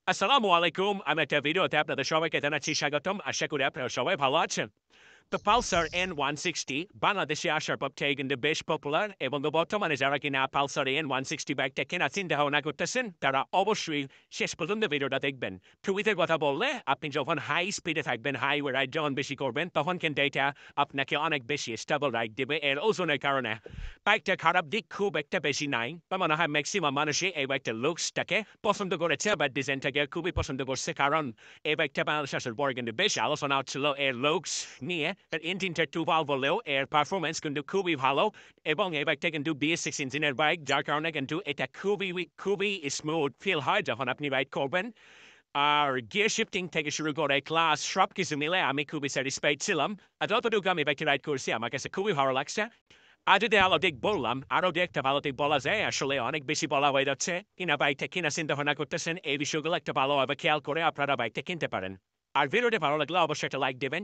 আসসালামু আলাইকুম। আমি একটা ভিডিওতে আপনাদের সবাইকে জানাচ্ছি স্বাগতম। আশা করি আপনারা সবাই ভালো আছেন। তো Pulsar N160 বাংলাদেশে আসার পর থেকে কিন্তু বেশ পপুলার এবং বর্তমানে যারা কিনা Pulsar N160 বাইকটা কেনার চিন্তা-ভাবনা করতেছেন, তারা অবশ্যই শেষ পর্যন্ত ভিডিওটা দেখবেন। সুবিধার কথা বললে, আপনি যখন হাই স্পিডে থাকবেন, হাইওয়ে রাইড যখন বেশি করবেন, তখন কিন্তু এটা আপনাকে অনেক বেশি স্টেবল রাইড দিবে এর ওজনের কারণে। বাইকটার খারাপ দিক খুব একটা বেশি নাই। আমার মনে হয় মেক্সিমাম মানুষই এই বাইকটার লুকসটাকে পছন্দ করেছে বা ডিজাইনটাকে খুবই পছন্দ করছে। কারণ এই বাইকটা বাংলাদেশে আসার পরে কিন্তু বেশ আলোচনা হচ্ছিল এর লুকস নিয়ে। এর ইঞ্জিনটা 2 valve হলেও এর পারফরম্যান্স কিন্তু খুবই ভালো এবং এই বাইকটা কিন্তু BS6 ইঞ্জিনের বাইক, যার কারণে কিন্তু এটা খুবই স্মুথ ফিল হয় যখন আপনি রাইড করবেন। আর গিয়ার শিফটিং থেকে শুরু করে ক্লাস সবকিছু মিলে আমি খুবই স্যাটিসফাইড ছিলাম। আর যতটুকু আমি বাইকটা রাইড করছি আমার কাছে খুবই ভালো লাগছে। আর যদি ভালো দিক বললাম, আরো দু একটা ভালো দিক বলা যায়, আসলে অনেক বেশি বলা হয়ে যাচ্ছে। কিনা বাইকটা কিনা চিন্তা-ভাবনা করতেছেন, এই বিষয়গুলো একটা ভালোভাবে খেয়াল করে আপনারা বাইকটা কিনতে পারেন। আর ভিডিওটি ভালো লাগলে অবশ্যই একটা লাইক দেবেন।